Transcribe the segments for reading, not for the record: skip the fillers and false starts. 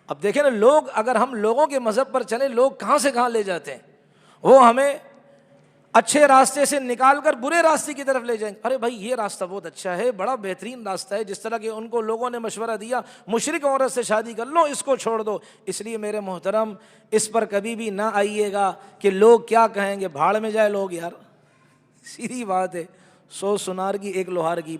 اب دیکھیں نا لوگ، اگر ہم لوگوں کے مذہب پر چلیں لوگ کہاں سے کہاں لے جاتے ہیں، وہ ہمیں اچھے راستے سے نکال کر برے راستے کی طرف لے جائیں گے. ارے بھائی یہ راستہ بہت اچھا ہے، بڑا بہترین راستہ ہے، جس طرح کہ ان کو لوگوں نے مشورہ دیا مشرک عورت سے شادی کر لو، اس کو چھوڑ دو. اس لیے میرے محترم اس پر کبھی بھی نہ آئیے گا کہ لوگ کیا کہیں گے. بھاڑ میں جائے لوگ یار، سیدھی بات ہے، 100 سنار کی 1 لوہار کی.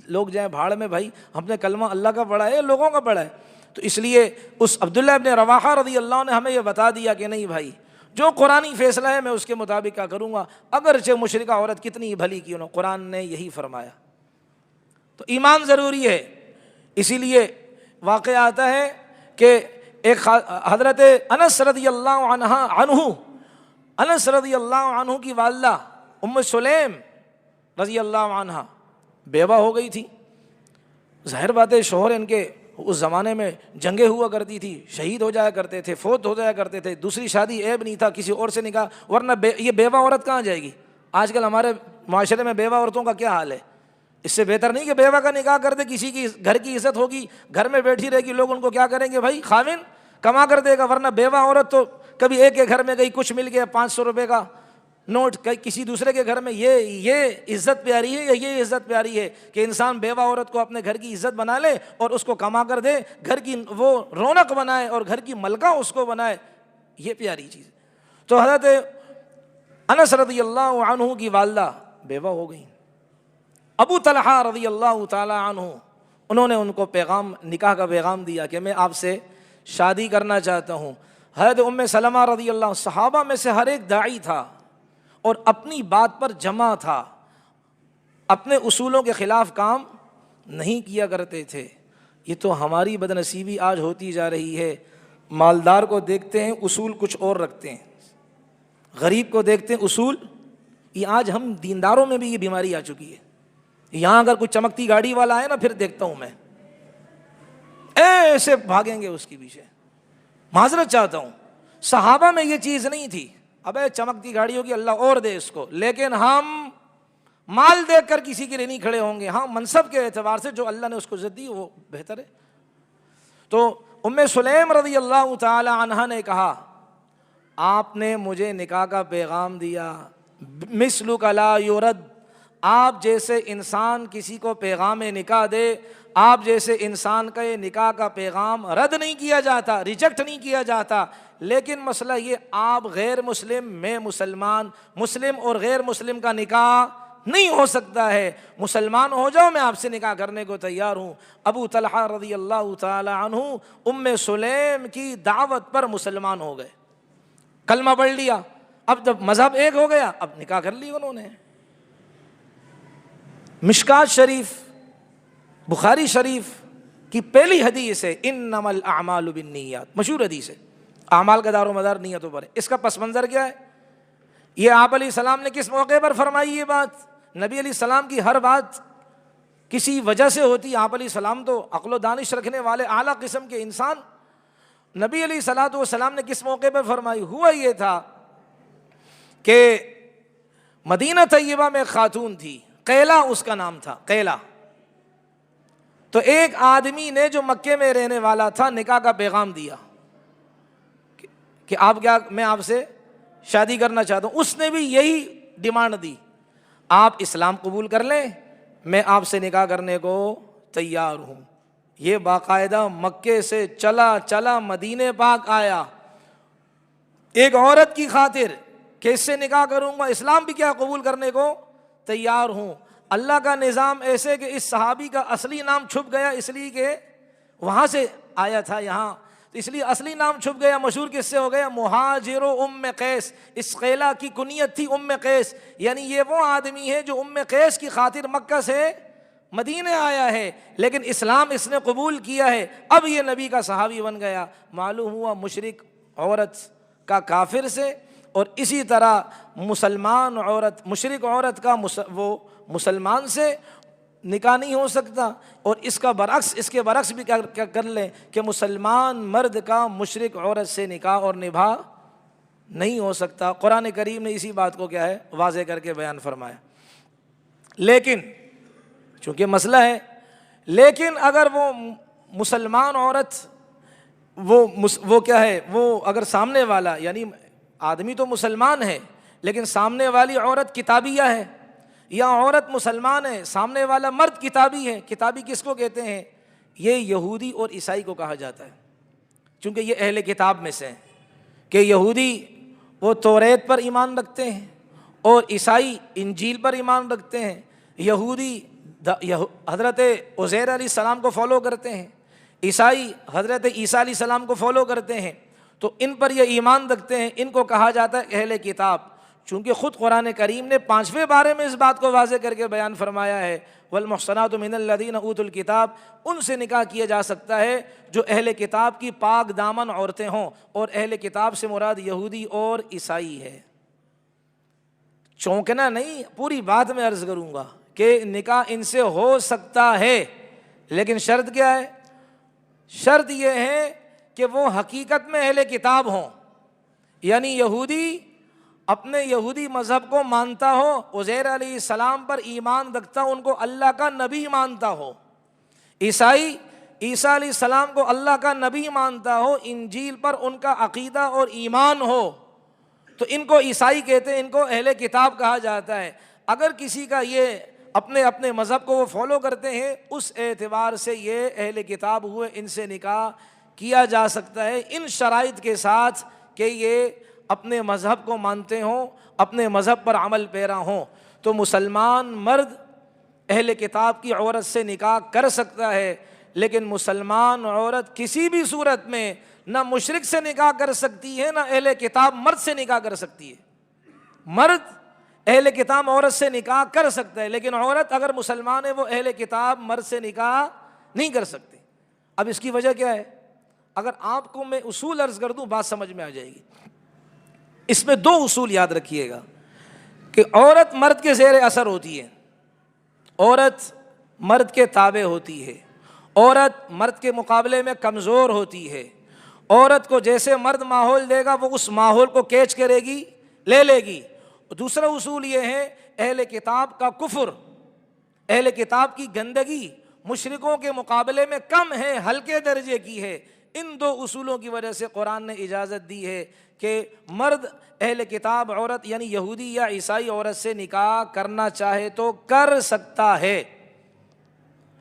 لوگ جائیں بھاڑ میں. بھائی ہم نے کلمہ اللہ کا پڑھا ہے، لوگوں کا پڑھا ہے. تو اس لیے اس عبداللہ ابن رواحہ رضی اللہ عنہ نے ہمیں یہ بتا دیا کہ نہیں بھائی، جو قرآنی فیصلہ ہے میں اس کے مطابق کیا کروں گا، اگرچہ مشرکہ عورت کتنی بھلی کیوں نہ. قرآن نے یہی فرمایا. تو ایمان ضروری ہے. اسی لیے واقعہ آتا ہے کہ ایک حضرت انس رضی اللہ عنہ کی والدہ ام سلیم رضی اللہ عنہ بیوہ ہو گئی تھی. ظاہر بات ہے شوہر ان کے اس زمانے میں جنگیں ہوا کرتی تھی، شہید ہو جایا کرتے تھے، فوت ہو جایا کرتے تھے. دوسری شادی عیب نہیں تھا، کسی اور سے نکاح، ورنہ یہ بیوہ عورت کہاں جائے گی. آج کل ہمارے معاشرے میں بیوہ عورتوں کا کیا حال ہے. اس سے بہتر نہیں کہ بیوہ کا نکاح کر دے، کسی کی گھر کی عزت ہوگی، گھر میں بیٹھی رہے گی، لوگ ان کو کیا کریں گے، بھائی خاوند کما کر دے گا. ورنہ بیوہ عورت تو کبھی ایک کے گھر میں گئی، کچھ مل گیا 500 روپے کا نوٹ، کسی دوسرے کے گھر میں. یہ عزت پیاری ہے یا یہ عزت پیاری ہے کہ انسان بیوہ عورت کو اپنے گھر کی عزت بنا لے اور اس کو کما کر دے، گھر کی وہ رونق بنائے اور گھر کی ملکہ اس کو بنائے، یہ پیاری چیز. تو حضرت انس رضی اللہ عنہ کی والدہ بیوہ ہو گئی. ابو طلحہ رضی اللہ تعالی عنہ انہوں نے ان کو پیغام، نکاح کا پیغام دیا کہ میں آپ سے شادی کرنا چاہتا ہوں. حضرت ام سلمہ رضی اللہ، صحابہ میں سے ہر ایک داعی تھا اور اپنی بات پر جمع تھا، اپنے اصولوں کے خلاف کام نہیں کیا کرتے تھے. یہ تو ہماری بدنصیبی آج ہوتی جا رہی ہے. مالدار کو دیکھتے ہیں اصول کچھ اور رکھتے ہیں، غریب کو دیکھتے ہیں اصول. یہ آج ہم دینداروں میں بھی یہ بیماری آ چکی ہے. یہاں اگر کوئی چمکتی گاڑی والا ہے نا، پھر دیکھتا ہوں میں ایسے بھاگیں گے اس کے پیچھے. معذرت چاہتا ہوں، صحابہ میں یہ چیز نہیں تھی. ابے چمکتی گاڑی ہوگی اللہ اور دے اس کو، لیکن ہم مال دیکھ کر کسی کے لیے نہیں کھڑے ہوں گے. ہاں منصب کے اعتبار سے جو اللہ نے اس کو عزت دی وہ بہتر ہے. تو ام سلیم رضی اللہ تعالی عنہا نے کہا آپ نے مجھے نکاح کا پیغام دیا، مثلک لا یرد، آپ جیسے انسان کسی کو پیغام نکاح دے، آپ جیسے انسان کا یہ نکاح کا پیغام رد نہیں کیا جاتا، ریجیکٹ نہیں کیا جاتا. لیکن مسئلہ یہ آپ غیر مسلم، میں مسلمان، مسلم اور غیر مسلم کا نکاح نہیں ہو سکتا ہے. مسلمان ہو جاؤ، میں آپ سے نکاح کرنے کو تیار ہوں. ابو طلحہ رضی اللہ تعالی عنہ ام سلیم کی دعوت پر مسلمان ہو گئے، کلمہ پڑھ لیا. اب جب مذہب ایک ہو گیا، اب نکاح کر لی انہوں نے. مشکات شریف، بخاری شریف کی پہلی حدیث ہے انما الاعمال بالنیات، مشہور حدیث ہے. اعمال کا دار و مدار نیتوں پر ہے. اس کا پس منظر کیا ہے؟ یہ آپ علیہ السلام نے کس موقع پر فرمائی یہ بات؟ نبی علیہ السلام کی ہر بات کسی وجہ سے ہوتی. آپ علیہ السلام تو عقل و دانش رکھنے والے اعلیٰ قسم کے انسان. نبی علیہ الصلوۃ والسلام نے کس موقع پر فرمائی؟ ہوا یہ تھا کہ مدینہ طیبہ میں ایک خاتون تھی، قیلا اس کا نام تھا، قیلا. تو ایک آدمی نے جو مکے میں رہنے والا تھا نکاح کا پیغام دیا کہ آپ کیا، میں آپ سے شادی کرنا چاہتا ہوں. اس نے بھی یہی ڈیمانڈ دی، آپ اسلام قبول کر لیں، میں آپ سے نکاح کرنے کو تیار ہوں. یہ باقاعدہ مکے سے چلا مدینے پاک آیا ایک عورت کی خاطر کہ اس سے نکاح کروں گا، اسلام بھی کیا قبول کرنے کو تیار ہوں. اللہ کا نظام ایسے کہ اس صحابی کا اصلی نام چھپ گیا، اس لیے کہ وہاں سے آیا تھا یہاں، اس لیے اصلی نام چھپ گیا. مشہور کس سے ہو گیا؟ مہاجر ام قیس. اس قیلا کی کنیت تھی ام قیس، یعنی یہ وہ آدمی ہے جو ام قیس کی خاطر مکہ سے مدینے آیا ہے، لیکن اسلام اس نے قبول کیا ہے. اب یہ نبی کا صحابی بن گیا. معلوم ہوا مشرک عورت کا کافر سے، اور اسی طرح مسلمان عورت، مشرک عورت کا وہ مسلمان سے نکاح نہیں ہو سکتا. اور اس کا برعکس، اس کے برعکس بھی کیا کر لیں کہ مسلمان مرد کا مشرک عورت سے نکاح اور نباہ نہیں ہو سکتا. قرآن کریم نے اسی بات کو کیا ہے واضح کر کے بیان فرمایا. لیکن چونکہ مسئلہ ہے، لیکن اگر وہ مسلمان عورت وہ کیا ہے، وہ اگر سامنے والا یعنی آدمی تو مسلمان ہے لیکن سامنے والی عورت کتابیہ ہے، یا عورت مسلمان ہے سامنے والا مرد کتابی ہے. کتابی کس کو کہتے ہیں؟ یہ یہودی اور عیسائی کو کہا جاتا ہے، چونکہ یہ اہل کتاب میں سے ہیں. کہ یہودی وہ توریت پر ایمان رکھتے ہیں اور عیسائی انجیل پر ایمان رکھتے ہیں. یہودی حضرت عزیر علیہ السلام کو فالو کرتے ہیں، عیسائی حضرت عیسیٰ علیہ السلام کو فالو کرتے ہیں. تو ان پر یہ ایمان رکھتے ہیں، ان کو کہا جاتا ہے اہل کتاب. چونکہ خود قرآن کریم نے 5ویں بارے میں اس بات کو واضح کر کے بیان فرمایا ہے، والمحصنات من الذین اوتوا الکتاب، ان سے نکاح کیا جا سکتا ہے جو اہل کتاب کی پاک دامن عورتیں ہوں، اور اہل کتاب سے مراد یہودی اور عیسائی ہے. چونکنا نہیں، پوری بات میں عرض کروں گا کہ نکاح ان سے ہو سکتا ہے، لیکن شرط کیا ہے؟ شرط یہ ہے کہ وہ حقیقت میں اہل کتاب ہوں، یعنی یہودی اپنے یہودی مذہب کو مانتا ہو، عزیر علیہ السلام پر ایمان رکھتا ہو، ان کو اللہ کا نبی مانتا ہو. عیسائی عیسیٰ علیہ السلام کو اللہ کا نبی مانتا ہو، انجیل پر ان کا عقیدہ اور ایمان ہو، تو ان کو عیسائی کہتے ہیں، ان کو اہل کتاب کہا جاتا ہے. اگر کسی کا یہ اپنے مذہب کو وہ فالو کرتے ہیں، اس اعتبار سے یہ اہل کتاب ہوئے، ان سے نکاح کیا جا سکتا ہے ان شرائط کے ساتھ کہ یہ اپنے مذہب کو مانتے ہوں، اپنے مذہب پر عمل پیرا ہوں. تو مسلمان مرد اہل کتاب کی عورت سے نکاح کر سکتا ہے، لیکن مسلمان عورت کسی بھی صورت میں نہ مشرک سے نکاح کر سکتی ہے، نہ اہل کتاب مرد سے نکاح کر سکتی ہے. مرد اہل کتاب عورت سے نکاح کر سکتا ہے، لیکن عورت اگر مسلمان ہے وہ اہل کتاب مرد سے نکاح نہیں کر سکتی. اب اس کی وجہ کیا ہے؟ اگر آپ کو میں اصول عرض کر دوں بات سمجھ میں آ جائے گی. اس میں 2 اصول یاد رکھیے گا کہ عورت مرد کے زیر اثر ہوتی ہے، عورت مرد کے تابع ہوتی ہے، عورت مرد کے مقابلے میں کمزور ہوتی ہے. عورت کو جیسے مرد ماحول دے گا وہ اس ماحول کو کیچ کرے گی، لے لے گی. دوسرا اصول یہ ہے اہل کتاب کا کفر، اہل کتاب کی گندگی مشرکوں کے مقابلے میں کم ہے، ہلکے درجے کی ہے. ان 2 اصولوں کی وجہ سے قرآن نے اجازت دی ہے کہ مرد اہل کتاب عورت یعنی یہودی یا عیسائی عورت سے نکاح کرنا چاہے تو کر سکتا ہے،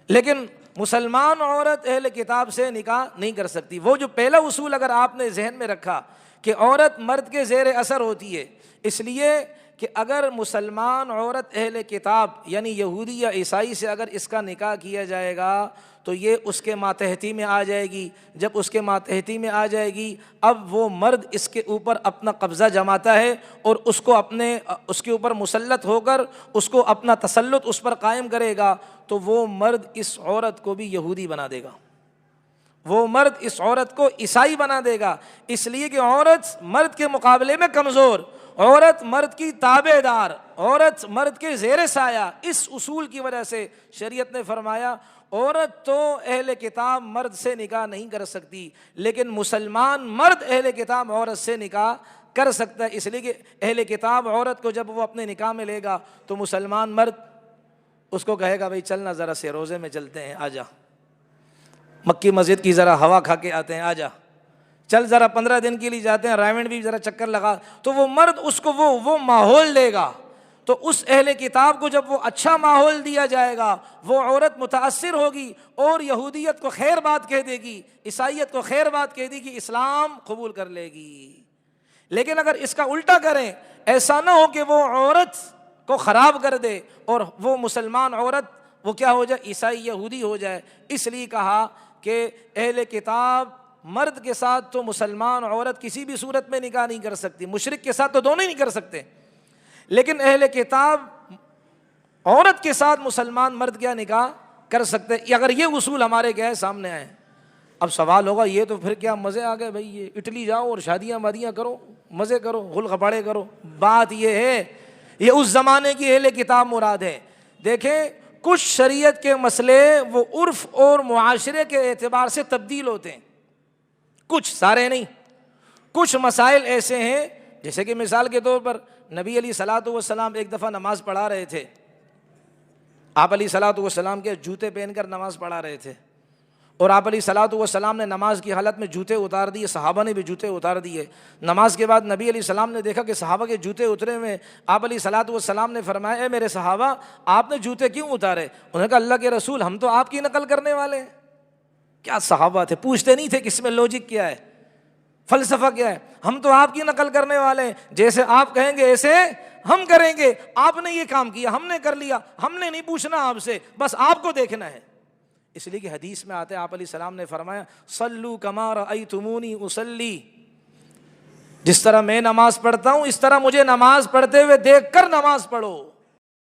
لیکن مسلمان عورت اہل کتاب سے نکاح نہیں کر سکتی. وہ جو پہلا اصول اگر آپ نے ذہن میں رکھا کہ عورت مرد کے زیر اثر ہوتی ہے، اس لیے کہ اگر مسلمان عورت اہل کتاب یعنی یہودی یا عیسائی سے اگر اس کا نکاح کیا جائے گا تو یہ اس کے ماتحتی میں آ جائے گی. جب اس کے ماتحتی میں آ جائے گی، اب وہ مرد اس کے اوپر اپنا قبضہ جماتا ہے اور اس کو اس کے اوپر مسلط ہو کر اس کو اپنا تسلط اس پر قائم کرے گا. تو وہ مرد اس عورت کو بھی یہودی بنا دے گا، وہ مرد اس عورت کو عیسائی بنا دے گا. اس لیے کہ عورت مرد کے مقابلے میں کمزور، عورت مرد کی تابع دار، عورت مرد کے زیر سایہ. اس اصول کی وجہ سے شریعت نے فرمایا عورت تو اہل کتاب مرد سے نکاح نہیں کر سکتی، لیکن مسلمان مرد اہل کتاب عورت سے نکاح کر سکتا ہے. اس لیے کہ اہل کتاب عورت کو جب وہ اپنے نکاح میں لے گا تو مسلمان مرد اس کو کہے گا بھائی چلنا ذرا سے روزے میں چلتے ہیں، آ جا مکی مسجد کی ذرا ہوا کھا کے آتے ہیں، آ جا چل ذرا 15 دن کے لیے جاتے ہیں رائمنڈ بھی ذرا چکر لگا. تو وہ مرد اس کو وہ ماحول دے گا. تو اس اہل کتاب کو جب وہ اچھا ماحول دیا جائے گا وہ عورت متاثر ہوگی اور یہودیت کو خیر بات کہہ دے گی، عیسائیت کو خیر بات کہہ دے گی، اسلام قبول کر لے گی. لیکن اگر اس کا الٹا کریں، ایسا نہ ہو کہ وہ عورت کو خراب کر دے اور وہ مسلمان عورت وہ کیا ہو جائے، عیسائی یہودی ہو جائے. اس لیے کہا کہ اہل کتاب مرد کے ساتھ تو مسلمان عورت کسی بھی صورت میں نکاح نہیں کر سکتی، مشرک کے ساتھ تو دونوں ہی نہیں کر سکتے، لیکن اہل کتاب عورت کے ساتھ مسلمان مرد کیا نکاح کر سکتے. اگر یہ اصول ہمارے کیا ہے سامنے آئے. اب سوال ہوگا یہ تو پھر کیا مزے آ گئے بھائی، یہ اٹلی جاؤ اور شادیاں وادیاں کرو، مزے کرو، غل غپاڑے کرو. بات یہ ہے یہ اس زمانے کی اہل کتاب مراد ہے. دیکھیں کچھ شریعت کے مسئلے وہ عرف اور معاشرے کے اعتبار سے تبدیل ہوتے ہیں، کچھ، سارے نہیں. کچھ مسائل ایسے ہیں جیسے کہ مثال کے طور پر نبی علیہ الصلوۃ والسلام ایک دفعہ نماز پڑھا رہے تھے، آپ علیہ الصلوۃ والسلام کے جوتے پہن کر نماز پڑھا رہے تھے اور آپ علیہ الصلوۃ والسلام نے نماز کی حالت میں جوتے اتار دیے، صحابہ نے بھی جوتے اتار دیے۔ نماز کے بعد نبی علیہ السلام نے دیکھا کہ صحابہ کے جوتے اترے ہوئے، آپ علیہ الصلوۃ والسلام نے فرمایا اے میرے صحابہ آپ نے جوتے کیوں اتارے؟ انہوں نے کہا اللہ کے رسول ہم تو آپ کی نقل کرنے والے ہیں۔ کیا صحابہ تھے، پوچھتے نہیں تھے کہ اس میں لوجک کیا ہے، فلسفہ کیا ہے، ہم تو آپ کی نقل کرنے والے ہیں، جیسے آپ کہیں گے ایسے ہم کریں گے، آپ نے یہ کام کیا ہم نے کر لیا، ہم نے نہیں پوچھنا آپ سے، بس آپ کو دیکھنا ہے۔ اس لیے کہ حدیث میں آتے ہیں آپ علیہ السلام نے فرمایا صلو کما رأیتمونی اصلی، جس طرح میں نماز پڑھتا ہوں اس طرح مجھے نماز پڑھتے ہوئے دیکھ کر نماز پڑھو۔